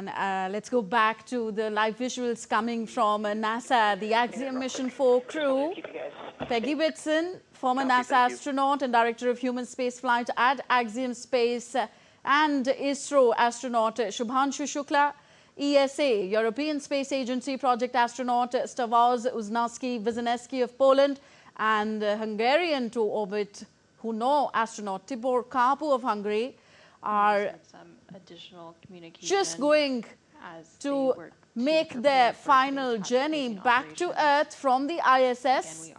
And let's go back to the live visuals coming from NASA, the Axiom Mission 4 crew. Peggy Whitson, former NASA astronaut and director of human spaceflight at Axiom Space, and ISRO astronaut Shubhanshu Shukla, ESA, European Space Agency project astronaut Stavoz Uznaski-Wisniewski of Poland, and Hungarian to orbit Huno astronaut Tibor Karpu of Hungary are just going to make their final journey back to Earth from the ISS.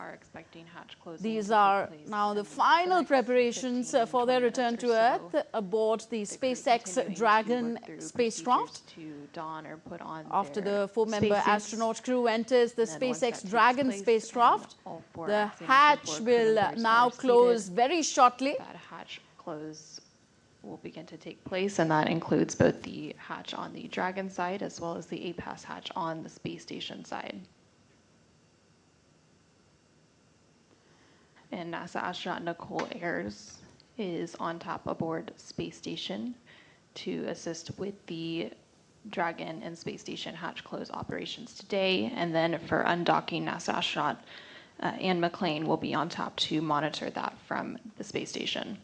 These are now the final preparations for their return to Earth aboard the SpaceX Dragon spacecraft. After the 4-member astronaut crew enters the SpaceX Dragon spacecraft, the hatch will now close very shortly. That hatch close will begin to take place, and that includes both the hatch on the Dragon side as well as the APAS hatch on the space station side. And NASA astronaut Nicole Ayers is on top aboard space station to assist with the Dragon and space station hatch close operations today. And then for undocking, NASA astronaut Anne McLean will be on top to monitor that from the space station.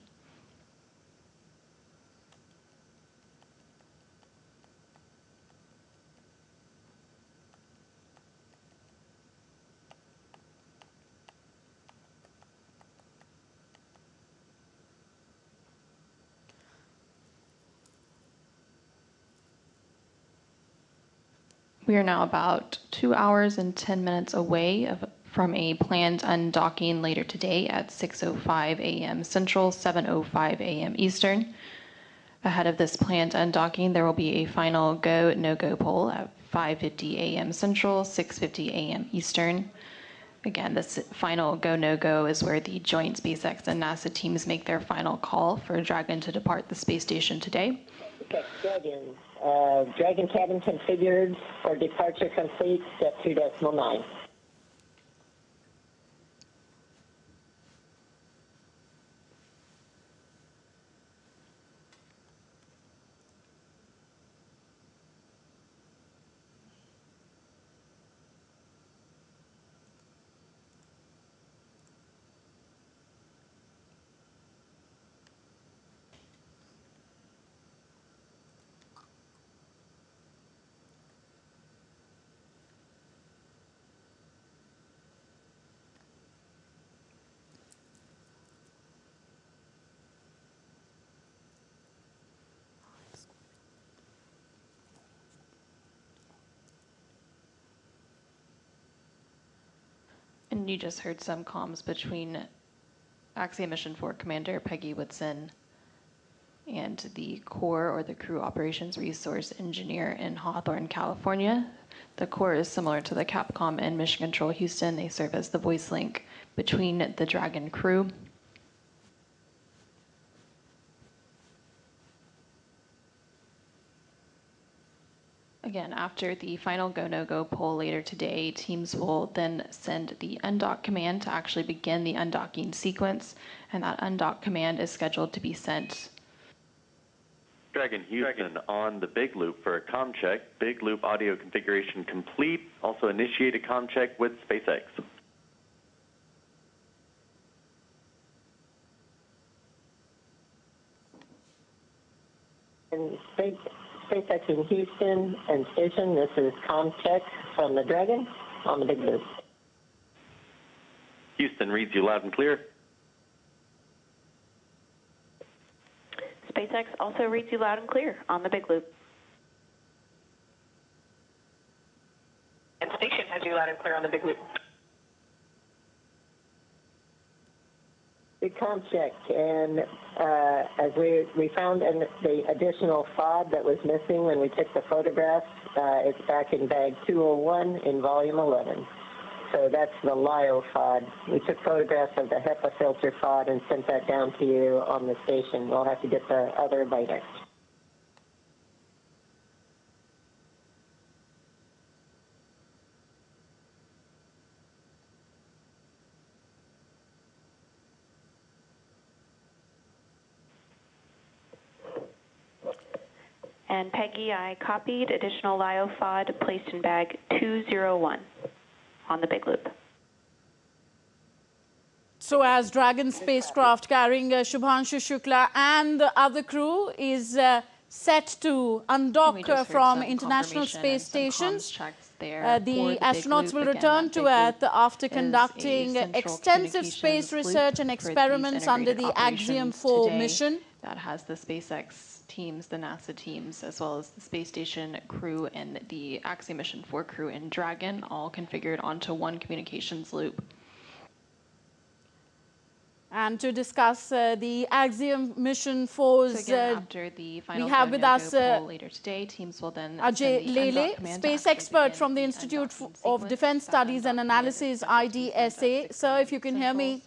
We are now about 2 hours and 10 minutes away from a planned undocking later today at 6:05 a.m. Central, 7:05 a.m. Eastern. Ahead of this planned undocking, there will be a final go, no-go poll at 5:50 a.m. Central, 6:50 a.m. Eastern. Again, this final go, no-go is where the joint SpaceX and NASA teams make their final call for Dragon to depart the space station today. Dragon cabin configured for departure complete, step 2.9. And you just heard some comms between Axiom Mission 4 Commander Peggy Whitson and the Core, or the Crew Operations Resource Engineer in Hawthorne, California. The Core is similar to the Capcom in Mission Control Houston. They serve as the voice link between the Dragon crew. Again, after the final go, no-go poll later today, teams will then send the undock command to actually begin the undocking sequence, and that undock command is scheduled to be sent. Dragon Houston on the big loop for a comm check. Big loop audio configuration complete. Also initiate a comm check with SpaceX. And SpaceX in Houston and station, this is comm check from the Dragon on the big loop. Houston reads you loud and clear. SpaceX also reads you loud and clear on the big loop. And station has you loud and clear on the big loop. Big comm check, and as we found the additional FOD that was missing when we took the photographs, it's back in bag 201 in volume 11. So that's the LIO FOD. We took photographs of the HEPA filter FOD and sent that down to you on the station. We'll have to get the other later. And Peggy, I copied additional LIO FOD placed in bag 201 on the big loop. So as Dragon spacecraft carrying Shubhanshu Shukla and the other crew is set to undock from International Space Station, the astronauts will return to Earth after conducting extensive space research and experiments under the Axiom 4 mission. That has the SpaceX teams, the NASA teams, as well as the space station crew and the Axiom Mission 4 crew in Dragon, all configured onto one communications loop. And to discuss the Axiom Mission 4's, so again, after the final we have with us later today, teams will then Ajay Lele, space expert from the Institute of Defense Studies and Analysis, IDSA. Sir, if you can hear me.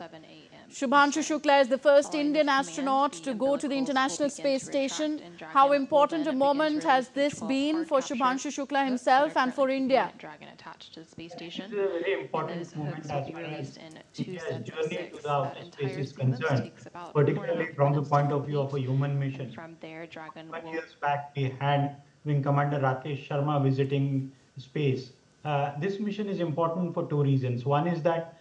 Shubhanshu Shukla is the first Indian astronaut to go to the International Space Station. How important a moment has this been for Shubhanshu Shukla himself and for India? Dragon attached to the space station. This is a very important moment as far as India's journey to the outer space is concerned, particularly from the point of view of a human mission. From there, Dragon 1 year back, we had Wing Commander Rakesh Sharma visiting space. This mission is important for two reasons. One is that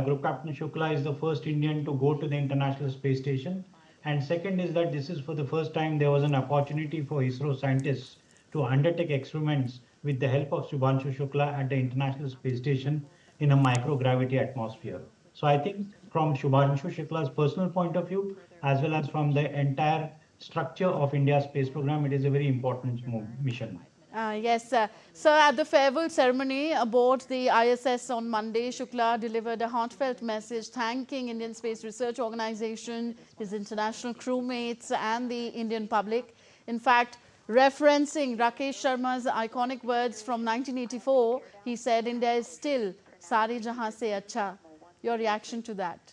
Group Captain Shukla is the first Indian to go to the International Space Station. And second is that this is for the first time there was an opportunity for ISRO scientists to undertake experiments with the help of Shubhanshu Shukla at the International Space Station in a microgravity atmosphere. So I think from Shubhanshu Shukla's personal point of view, as well as from the entire structure of India's space program, it is a very important mission. Yes, sir. So at the farewell ceremony aboard the ISS on Monday, Shukla delivered a heartfelt message thanking Indian Space Research Organization, his international crewmates and the Indian public. In fact, referencing Rakesh Sharma's iconic words from 1984, he said, India is still Sare Jahan se acha. Your reaction to that?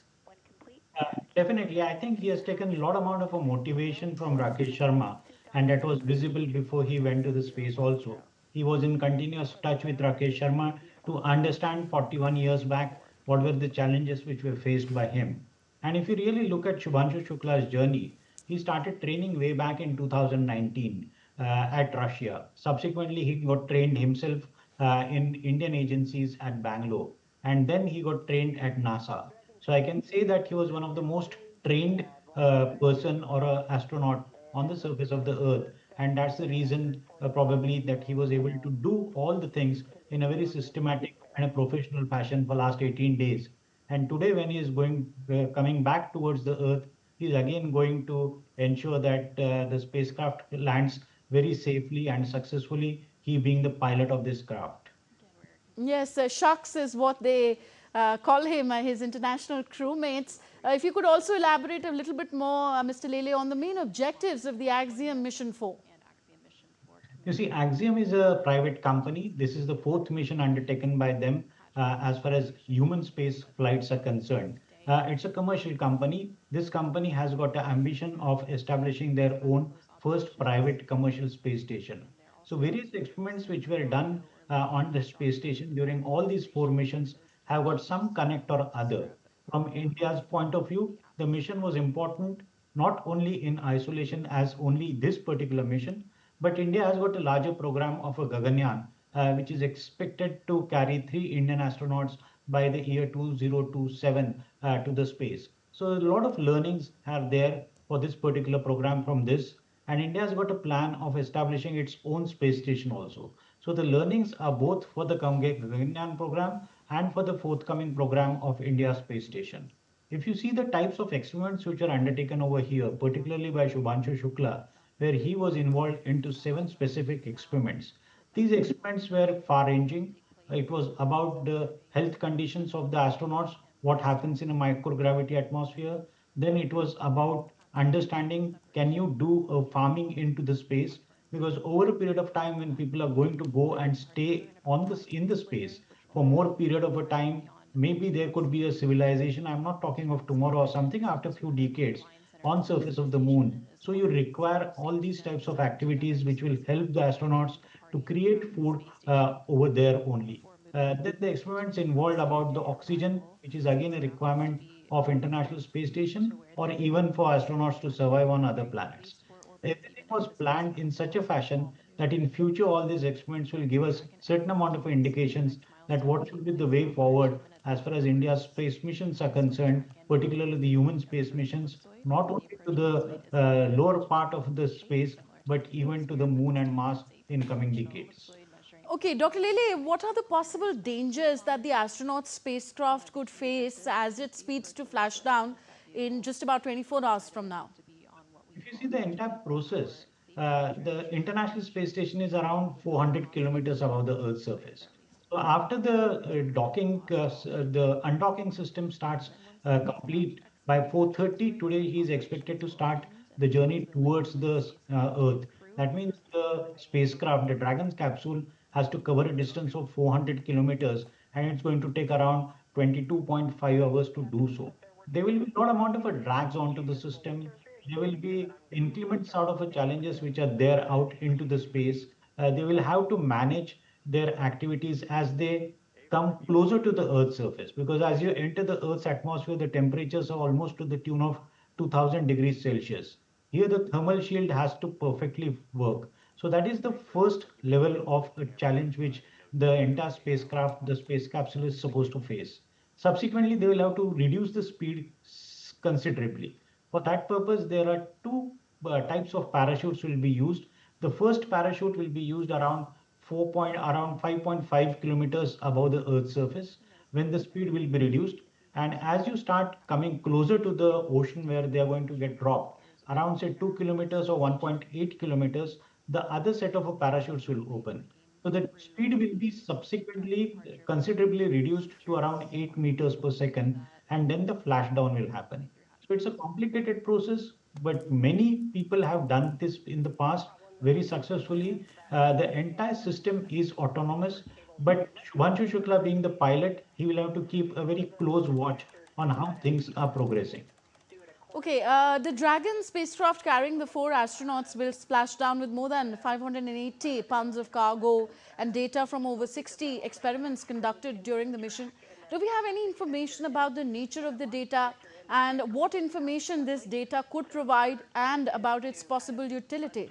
Definitely. I think he has taken a lot amount of a motivation from Rakesh Sharma. And that was visible before he went to the space also. He was in continuous touch with Rakesh Sharma to understand 41 years back what were the challenges which were faced by him. And if you really look at Shubhanshu Shukla's journey, he started training way back in 2019 at Russia. Subsequently, he got trained himself in Indian agencies at Bangalore. And then he got trained at NASA. So I can say that he was one of the most trained person or astronaut on the surface of the Earth. And that's the reason probably that he was able to do all the things in a very systematic and a professional fashion for last 18 days. And today when he is coming back towards the Earth, he's again going to ensure that the spacecraft lands very safely and successfully, he being the pilot of this craft. Yes, Shucks is what they call him, his international crewmates. If you could also elaborate a little bit more, Mr. Lele, on the main objectives of the Axiom Mission 4. You see, Axiom is a private company. This is the fourth mission undertaken by them as far as human space flights are concerned. It's a commercial company. This company has got the ambition of establishing their own first private commercial space station. So various experiments which were done on the space station during all these 4 missions have got some connect or other. From India's point of view, the mission was important not only in isolation as only this particular mission, but India has got a larger program of a Gaganyaan, which is expected to carry 3 Indian astronauts by the year 2027 to the space. So a lot of learnings are there for this particular program from this, and India has got a plan of establishing its own space station also. So the learnings are both for the Gaganyaan program and for the forthcoming program of India Space Station. If you see the types of experiments which are undertaken over here, particularly by Shubhanshu Shukla, where he was involved into 7 specific experiments. These experiments were far-ranging. It was about the health conditions of the astronauts, what happens in a microgravity atmosphere. Then it was about understanding, can you do a farming into the space? Because over a period of time when people are going to go and stay in the space, for more period of a time, maybe there could be a civilization. I'm not talking of tomorrow or something, after a few decades on surface of the moon. So you require all these types of activities which will help the astronauts to create food over there only. Then the experiments involved about the oxygen, which is again a requirement of International Space Station or even for astronauts to survive on other planets. Everything was planned in such a fashion that in future all these experiments will give us certain amount of indications that what should be the way forward as far as India's space missions are concerned, particularly the human space missions, not only to the lower part of the space, but even to the moon and Mars in coming decades. Okay, Dr. Lele, what are the possible dangers that the astronaut spacecraft could face as it speeds to flash down in just about 24 hours from now? If you see the entire process, the International Space Station is around 400 kilometers above the Earth's surface. So after the the undocking system starts complete by 4:30 today, he is expected to start the journey towards the Earth. That means the spacecraft, the Dragon's capsule, has to cover a distance of 400 kilometers, and it's going to take around 22.5 hours to do so. There will be a lot amount of a drags onto the system. There will be inclement sort of a challenges which are there out into the space. They will have to manage their activities as they come closer to the Earth's surface, because as you enter the Earth's atmosphere, the temperatures are almost to the tune of 2000 degrees Celsius. Here, the thermal shield has to perfectly work. So that is the first level of a challenge which the entire spacecraft, the space capsule is supposed to face. Subsequently, they will have to reduce the speed considerably. For that purpose, there are two types of parachutes will be used. The first parachute will be used around around 5.5 kilometers above the Earth's surface, when the speed will be reduced. And as you start coming closer to the ocean where they are going to get dropped, around say 2 kilometers or 1.8 kilometers, the other set of parachutes will open. So the speed will be subsequently considerably reduced to around 8 meters per second, and then the flashdown will happen. So it's a complicated process, but many people have done this in the past very successfully. The entire system is autonomous, but Shubhanshu Shukla being the pilot, he will have to keep a very close watch on how things are progressing. Okay, the Dragon spacecraft carrying the 4 astronauts will splash down with more than 580 pounds of cargo and data from over 60 experiments conducted during the mission. Do we have any information about the nature of the data and what information this data could provide and about its possible utility?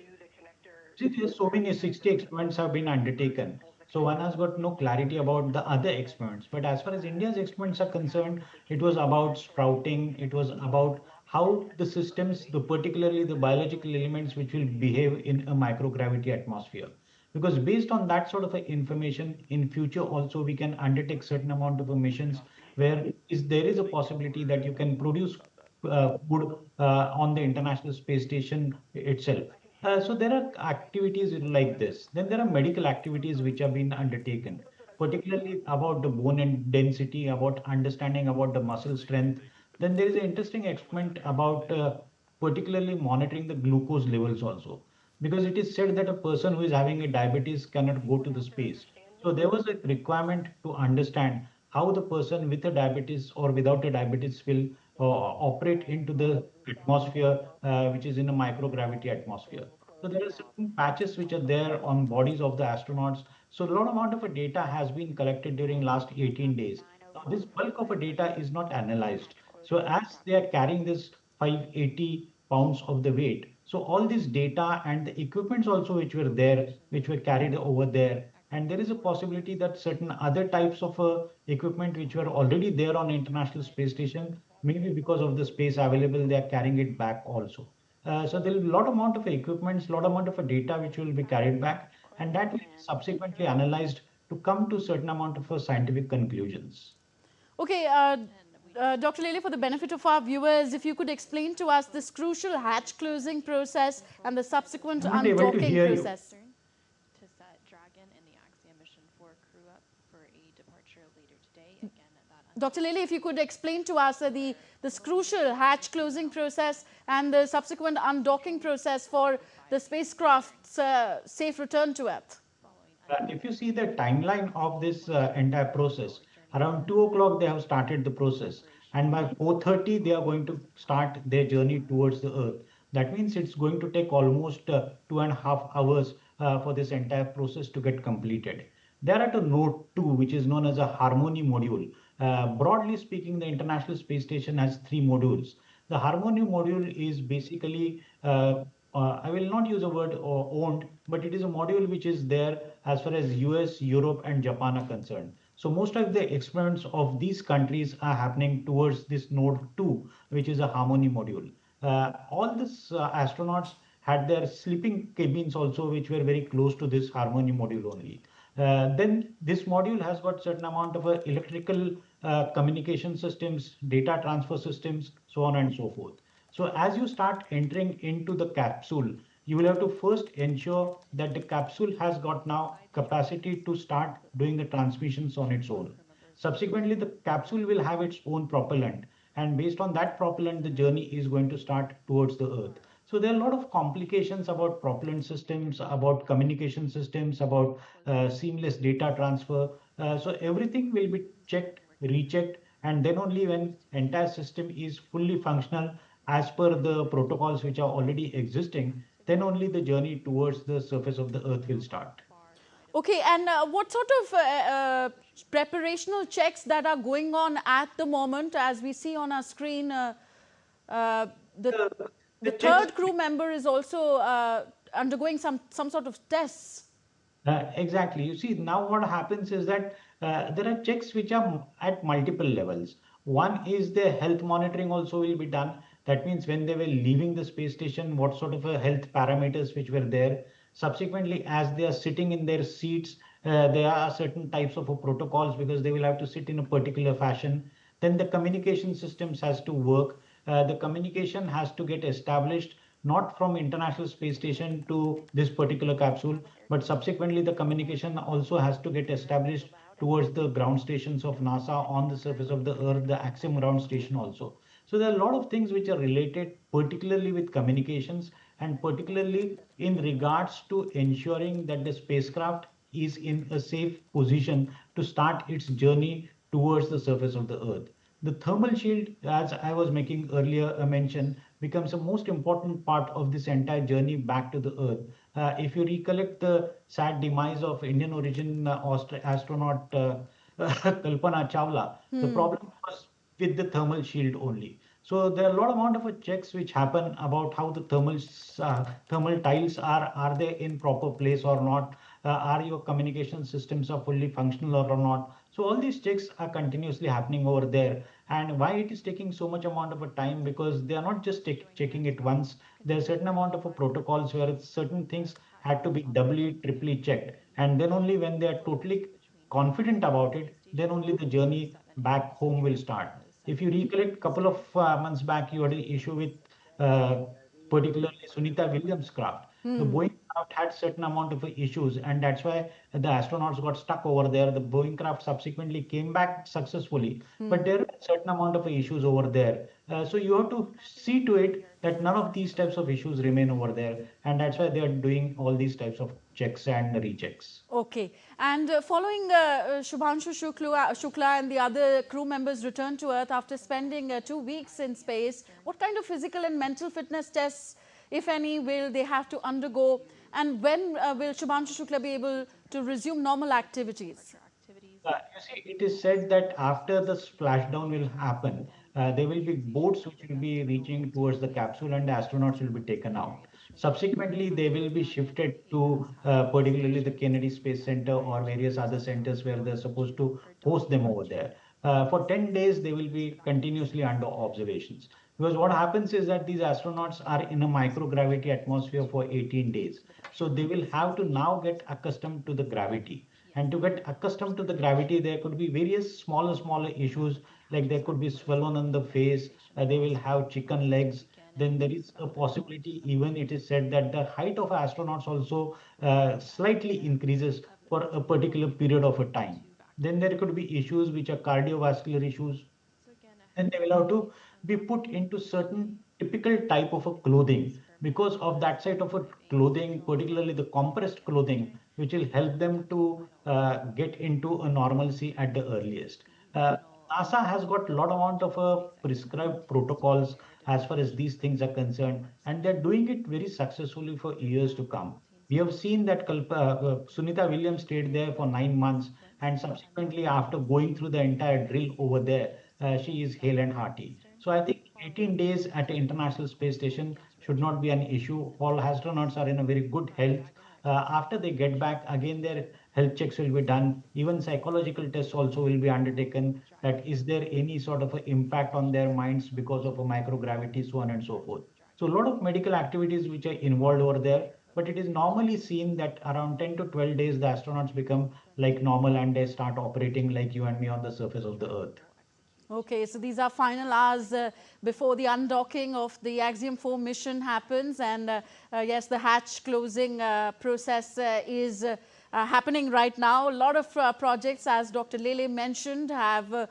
See, there's so many 60 experiments have been undertaken. So one has got no clarity about the other experiments. But as far as India's experiments are concerned, it was about sprouting. It was about how the systems, particularly the biological elements which will behave in a microgravity atmosphere. Because based on that sort of information, in future also we can undertake certain amount of missions where there is a possibility that you can produce food on the International Space Station itself. So there are activities like this. Then there are medical activities which have been undertaken, particularly about the bone and density, about understanding about the muscle strength. Then there is an interesting experiment about particularly monitoring the glucose levels also, because it is said that a person who is having a diabetes cannot go to the space. So there was a requirement to understand how the person with a diabetes or without a diabetes will operate into the atmosphere, which is in a microgravity atmosphere. So there are certain patches which are there on bodies of the astronauts. So a lot amount of data has been collected during last 18 days. Now this bulk of data is not analyzed. So as they are carrying this 580 pounds of the weight, so all this data and the equipments also which were there, which were carried over there, and there is a possibility that certain other types of equipment which were already there on International Space Station, maybe because of the space available, they are carrying it back also. So there will be a lot amount of equipments, lot amount of data which will be carried back, and that will be subsequently analyzed to come to certain amount of scientific conclusions. Okay, Dr. Lele, for the benefit of our viewers, if you could explain to us this crucial hatch closing process and the subsequent I'm not able to undocking hear you. process. To set Dragon and the Axiom mission 4 crew up for a departure later today. Again, that Dr. Lele, if you could explain to us this crucial hatch closing process and the subsequent undocking process for the spacecraft's safe return to Earth. If you see the timeline of this entire process, around 2 o'clock they have started the process, and by 4:30 they are going to start their journey towards the Earth. That means it's going to take almost 2.5 hours for this entire process to get completed. They are at a node 2, which is known as a harmony module. Broadly speaking, the International Space Station has 3 modules. The harmony module is basically I will not use a word owned, but it is a module which is there as far as US, Europe, and Japan are concerned. So most of the experiments of these countries are happening towards this node 2, which is a Harmony module. All these astronauts had their sleeping cabins also, which were very close to this Harmony module only. Then this module has got certain amount of electrical communication systems, data transfer systems, so on and so forth. So as you start entering into the capsule, you will have to first ensure that the capsule has got now capacity to start doing the transmissions on its own. Subsequently, the capsule will have its own propellant, and based on that propellant, the journey is going to start towards the Earth. So there are a lot of complications about propellant systems, about communication systems, about seamless data transfer. So everything will be checked, rechecked, and then only when entire system is fully functional as per the protocols which are already existing, then only the journey towards the surface of the Earth will start. Okay, and what sort of preparational checks that are going on at the moment? As we see on our screen, the third crew member is also undergoing some sort of tests. Exactly. You see, now what happens is that there are checks which are at multiple levels. One is the health monitoring also will be done. That means when they were leaving the space station, what sort of health parameters which were there. Subsequently, as they are sitting in their seats, there are certain types of protocols because they will have to sit in a particular fashion. Then the communication systems has to work. The communication has to get established not from International Space Station to this particular capsule, but subsequently the communication also has to get established towards the ground stations of NASA on the surface of the Earth, the Axiom ground station also. So there are a lot of things which are related, particularly with communications and particularly in regards to ensuring that the spacecraft is in a safe position to start its journey towards the surface of the Earth. The thermal shield, as I was making earlier a mention, becomes a most important part of this entire journey back to the Earth. If you recollect the sad demise of Indian origin astronaut Kalpana Chawla, the problem was with the thermal shield only. So there are a lot amount of checks which happen about how the thermal tiles are they in proper place or not? Are your communication systems are fully functional or not? So all these checks are continuously happening over there. And why it is taking so much amount of a time? Because they are not just checking it once. There are certain amount of protocols where certain things had to be doubly, triply checked. And then only when they are totally confident about it, then only the journey back home will start. If you recollect, a couple of months back, you had an issue with particularly Sunita Williams craft. The Boeing craft had certain amount of issues, and that's why the astronauts got stuck over there. The Boeing craft subsequently came back successfully, but there are certain amount of issues over there. So you have to see to it that none of these types of issues remain over there, and that's why they are doing all these types of checks and rechecks. Okay, and following Shubhanshu Shukla and the other crew members return to Earth after spending 2 weeks in space, what kind of physical and mental fitness tests, if any, will they have to undergo? And when will Shubhanshu Shukla be able to resume normal activities? You see, it is said that after the splashdown will happen, there will be boats which will be reaching towards the capsule and the astronauts will be taken out. Subsequently, they will be shifted to particularly the Kennedy Space Center or various other centers where they're supposed to host them over there. For 10 days, they will be continuously under observations. Because what happens is that these astronauts are in a microgravity atmosphere for 18 days. So they will have to now get accustomed to the gravity. And to get accustomed to the gravity, there could be various smaller issues, like there could be swelling on the face, they will have chicken legs. Then there is a possibility, even it is said that the height of astronauts also slightly increases for a particular period of a time. Then there could be issues which are cardiovascular issues, and they will have to be put into certain typical type of a clothing because of that side of a clothing, particularly the compressed clothing, which will help them to get into a normalcy at the earliest. Uh, NASA has got a lot amount of prescribed protocols as far as these things are concerned, and they're doing it very successfully for years to come. We have seen that Sunita Williams stayed there for 9 months, and subsequently, after going through the entire drill over there, she is hale and hearty. So I think 18 days at the International Space Station should not be an issue. All astronauts are in a very good health. After they get back, again, their health checks will be done. Even psychological tests also will be undertaken. That is there any sort of an impact on their minds because of a microgravity, so on and so forth. So a lot of medical activities which are involved over there, but it is normally seen that around 10 to 12 days, the astronauts become like normal and they start operating like you and me on the surface of the Earth. Okay, so these are final hours before the undocking of the Axiom 4 mission happens, and yes, the hatch closing process is happening right now. A lot of projects, as Dr. Lele mentioned, have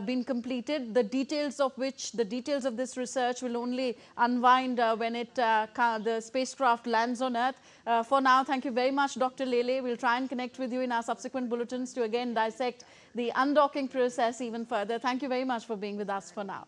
been completed, the details of this research will only unwind when the spacecraft lands on Earth. For now, thank you very much, Dr. Lele. We'll try and connect with you in our subsequent bulletins to again dissect the undocking process even further. Thank you very much for being with us for now.